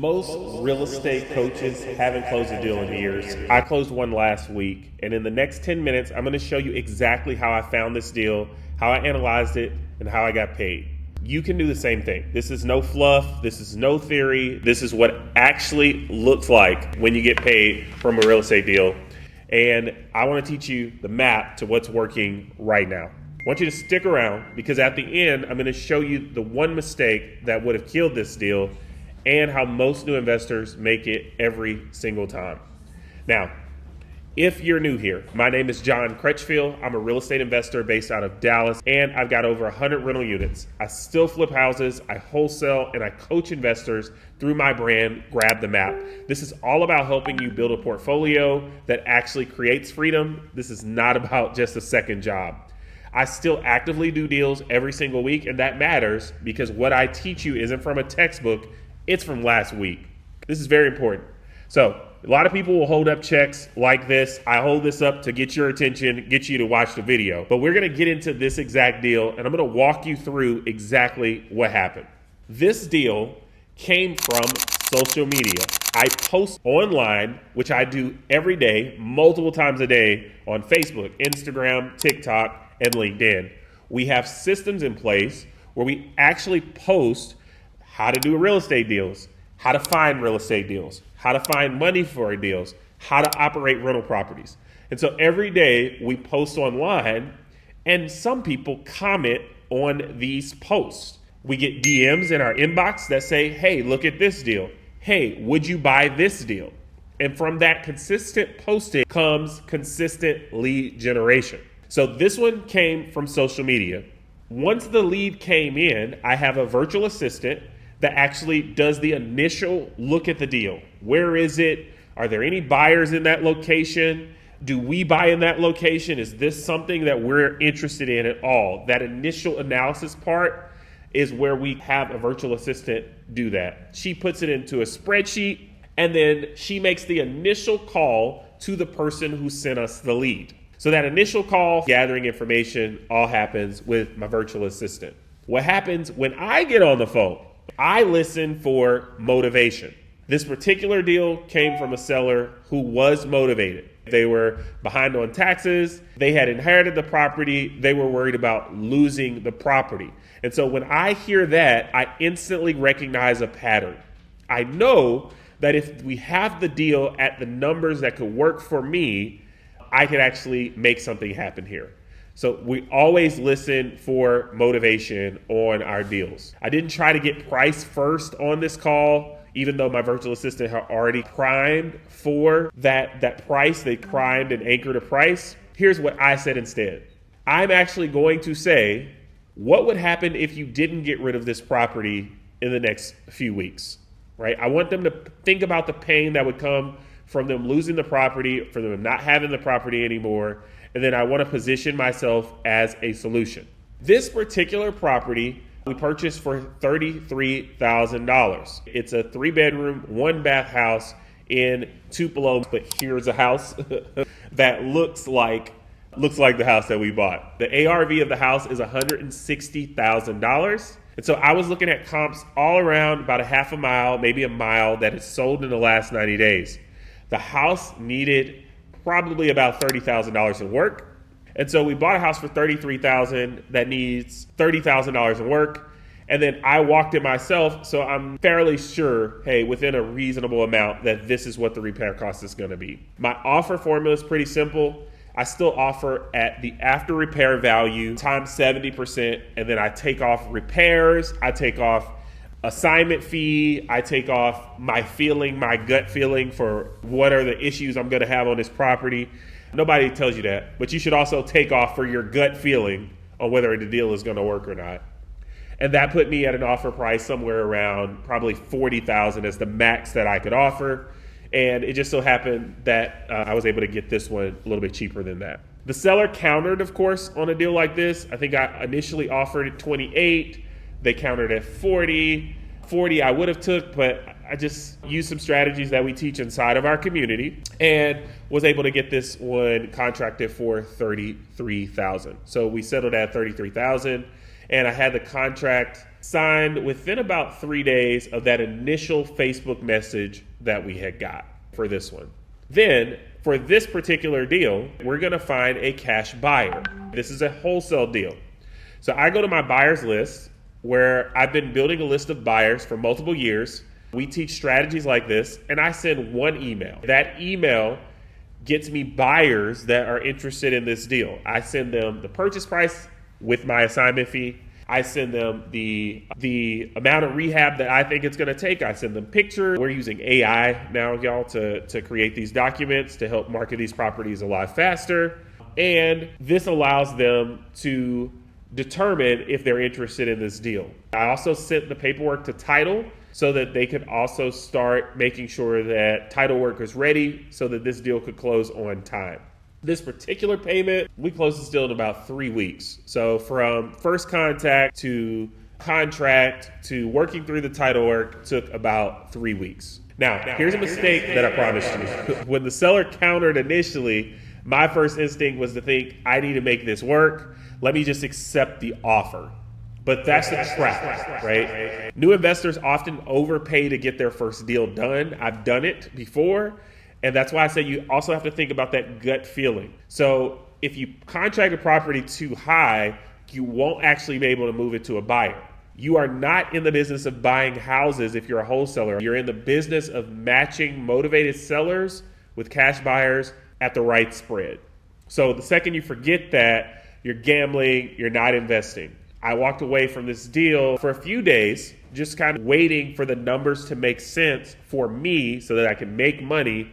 Most real estate coaches haven't closed a deal in years. I closed one last week, and in the next 10 minutes, I'm going to show you exactly how I found this deal, how I analyzed it, and how I got paid. You can do the same thing. This is no fluff. This is no theory. This is what actually looks like when you get paid from a real estate deal. And I want to teach you the map to what's working right now. I want you to stick around because at the end, I'm going to show you the one mistake that would have killed this deal and how most new investors make it every single time. Now, if you're new here, my name is John Crutchfield. I'm a real estate investor based out of Dallas, and I've got over 100 rental units. I still flip houses, I wholesale, and I coach investors through my brand, Grab the Map. This is all about helping you build a portfolio that actually creates freedom. This is not about just a second job. I still actively do deals every single week, and that matters because what I teach you isn't from a textbook, it's from last week. This is very important. So a lot of people will hold up checks like this. I hold this up to get your attention, get you to watch the video. But we're going to get into this exact deal, and I'm going to walk you through exactly what happened. This deal came from social media. I post online, which I do every day, multiple times a day on Facebook, Instagram, TikTok, and LinkedIn. We have systems in place where we actually post how to do real estate deals, how to find real estate deals, how to find money for deals, how to operate rental properties. And so every day we post online, and some people comment on these posts. We get DMs in our inbox that say, hey, look at this deal. Hey, would you buy this deal? And from that consistent posting comes consistent lead generation. So this one came from social media. Once the lead came in, I have a virtual assistant that actually does the initial look at the deal. Where is it? Are there any buyers in that location? Do we buy in that location? Is this something that we're interested in at all? That initial analysis part is where we have a virtual assistant do that. She puts it into a spreadsheet, and then she makes the initial call to the person who sent us the lead. So that initial call, gathering information, all happens with my virtual assistant. What happens when I get on the phone? I listen for motivation. This particular deal came from a seller who was motivated. They were behind on taxes. They had inherited the property. They were worried about losing the property. And so when I hear that, I instantly recognize a pattern. I know that if we have the deal at the numbers that could work for me, I could actually make something happen here. So we always listen for motivation on our deals. I didn't try to get price first on this call, even though my virtual assistant had already primed for that price. They primed and anchored a price. Here's what I said instead. I'm actually going to say, what would happen if you didn't get rid of this property in the next few weeks, right? I want them to think about the pain that would come from them losing the property, from them not having the property anymore. And then I want to position myself as a solution. This particular property we purchased for $33,000. It's a 3-bedroom, 1-bath house in Tupelo, but here's a house that looks like the house that we bought. The ARV of the house is $160,000. And so I was looking at comps all around about a half a mile, maybe a mile that has sold in the last 90 days. The house needed probably about $30,000 in work. And so we bought a house for $33,000 that needs $30,000 in work. And then I walked it myself, so I'm fairly sure, hey, within a reasonable amount that this is what the repair cost is going to be. My offer formula is pretty simple. I still offer at the after repair value times 70%, and then I take off repairs, I take off assignment fee, I take off my gut feeling for what are the issues I'm going to have on this property. Nobody tells you that, but you should also take off for your gut feeling on whether the deal is going to work or not. And that put me at an offer price somewhere around probably $40,000 as the max that I could offer. And it just so happened that I was able to get this one a little bit cheaper than that. The seller countered, of course, on a deal like this. I think I initially offered at 28. They countered at 40. 40 I would have took, but I just used some strategies that we teach inside of our community and was able to get this one contracted for $33,000. So we settled at $33,000, and I had the contract signed within about 3 days of that initial Facebook message that we had got for this one. Then, for this particular deal, we're going to find a cash buyer. This is a wholesale deal. So I go to my buyers list where I've been building a list of buyers for multiple years. We teach strategies like this, and I send one email. That email gets me buyers that are interested in this deal. I send them the purchase price with my assignment fee. I send them the amount of rehab that I think it's going to take. I send them pictures. We're using AI now, y'all, to create these documents to help market these properties a lot faster. And this allows them to determine if they're interested in this deal. I also sent the paperwork to title so that they could also start making sure that title work is ready so that this deal could close on time. This particular payment, we closed this deal in about 3 weeks. So from first contact to contract to working through the title work took about 3 weeks. Now, here's a mistake that I promised you. When the seller countered initially, my first instinct was to think, I need to make this work. Let me just accept the offer. But that's the trap, right? New investors often overpay to get their first deal done. I've done it before. And that's why I say you also have to think about that gut feeling. So if you contract a property too high, you won't actually be able to move it to a buyer. You are not in the business of buying houses if you're a wholesaler. You're in the business of matching motivated sellers with cash buyers at the right spread. So the second you forget that, you're gambling, you're not investing. I walked away from this deal for a few days, just kind of waiting for the numbers to make sense for me so that I can make money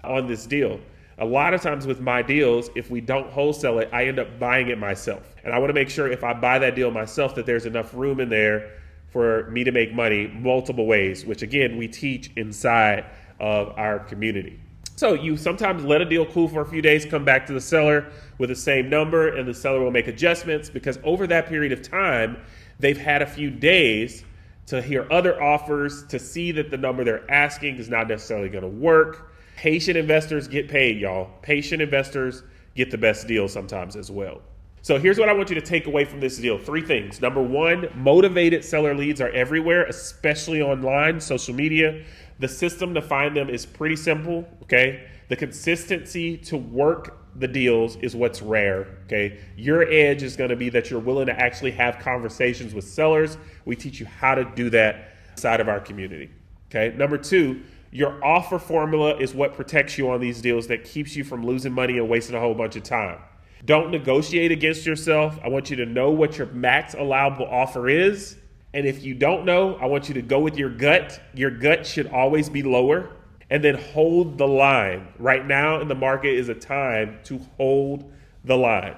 on this deal. A lot of times with my deals, if we don't wholesale it, I end up buying it myself. And I want to make sure if I buy that deal myself that there's enough room in there for me to make money multiple ways, which again, we teach inside of our community. So you sometimes let a deal cool for a few days, come back to the seller with the same number, and the seller will make adjustments because over that period of time, they've had a few days to hear other offers, to see that the number they're asking is not necessarily going to work. Patient investors get paid, y'all. Patient investors get the best deals sometimes as well. So here's what I want you to take away from this deal. 3 things. Number 1, motivated seller leads are everywhere, especially online, social media. The system to find them is pretty simple, okay? The consistency to work the deals is what's rare, okay? Your edge is going to be that you're willing to actually have conversations with sellers. We teach you how to do that inside of our community, okay? Number 2, your offer formula is what protects you on these deals, that keeps you from losing money and wasting a whole bunch of time. Don't negotiate against yourself. I want you to know what your max allowable offer is. And if you don't know, I want you to go with your gut. Your gut should always be lower. And then hold the line. Right now in the market is a time to hold the line.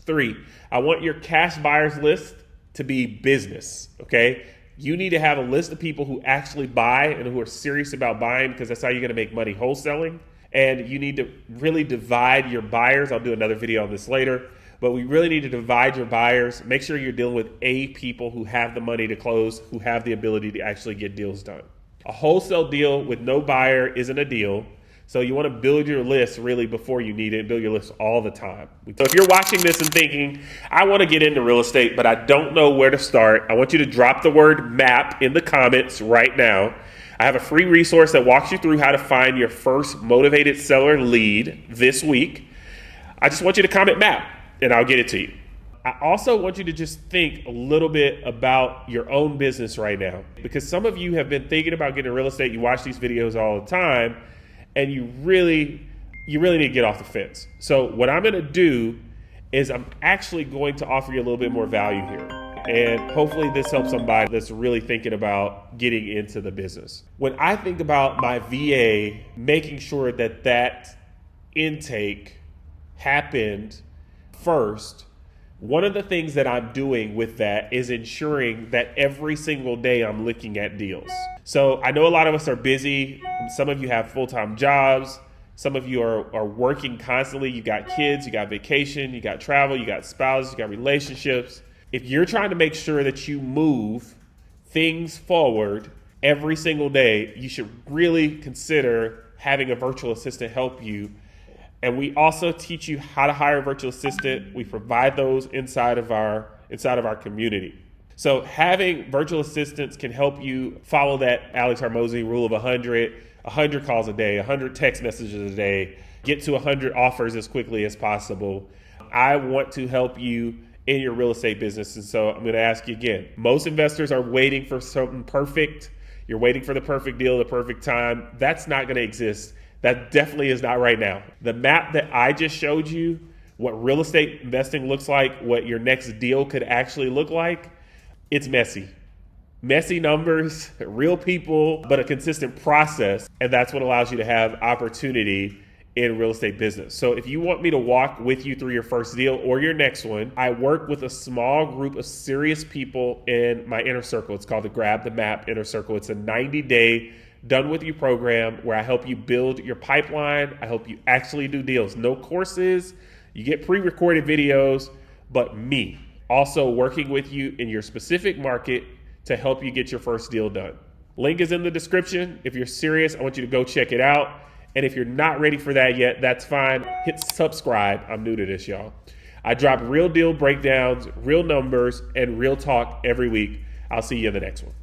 3, I want your cash buyers list to be business, okay? You need to have a list of people who actually buy and who are serious about buying, because that's how you're going to make money wholesaling. And you need to really divide your buyers. I'll do another video on this later. But we really need to divide your buyers. Make sure you're dealing with people who have the money to close, who have the ability to actually get deals done. A wholesale deal with no buyer isn't a deal. So you want to build your list really before you need it. Build your list all the time. So if you're watching this and thinking, I want to get into real estate, but I don't know where to start, I want you to drop the word MAP in the comments right now. I have a free resource that walks you through how to find your first motivated seller lead this week. I just want you to comment MAP and I'll get it to you. I also want you to just think a little bit about your own business right now, because some of you have been thinking about getting real estate. You watch these videos all the time and you really need to get off the fence. So what I'm going to do is I'm actually going to offer you a little bit more value here. And hopefully this helps somebody that's really thinking about getting into the business. When I think about my VA, making sure that that intake happened first, one of the things that I'm doing with that is ensuring that every single day I'm looking at deals. So I know a lot of us are busy. Some of you have full-time jobs. Some of you are working constantly. You got kids, you got vacation, you got travel, you got spouses, you got relationships. If you're trying to make sure that you move things forward every single day, you should really consider having a virtual assistant help you. And we also teach you how to hire a virtual assistant. We provide those inside of our community. So having virtual assistants can help you follow that Alex Hormozi rule of 100 calls a day, 100 text messages a day, get to 100 offers as quickly as possible. I want to help you in your real estate business. And so I'm going to ask you again, most investors are waiting for something perfect. You're waiting for the perfect deal, the perfect time. That's not going to exist. That definitely is not right now. The map that I just showed you, what real estate investing looks like, what your next deal could actually look like, it's messy. Messy numbers, real people, but a consistent process. And that's what allows you to have opportunity in real estate business. So if you want me to walk with you through your first deal or your next one, I work with a small group of serious people in my inner circle. It's called the Grab the Map Inner Circle. It's a 90-day done with you program where I help you build your pipeline. I help you actually do deals. No courses, you get pre-recorded videos, but me also working with you in your specific market to help you get your first deal done. Link is in the description. If you're serious, I want you to go check it out. And if you're not ready for that yet, that's fine. Hit subscribe. I'm new to this, y'all. I drop real deal breakdowns, real numbers, and real talk every week. I'll see you in the next one.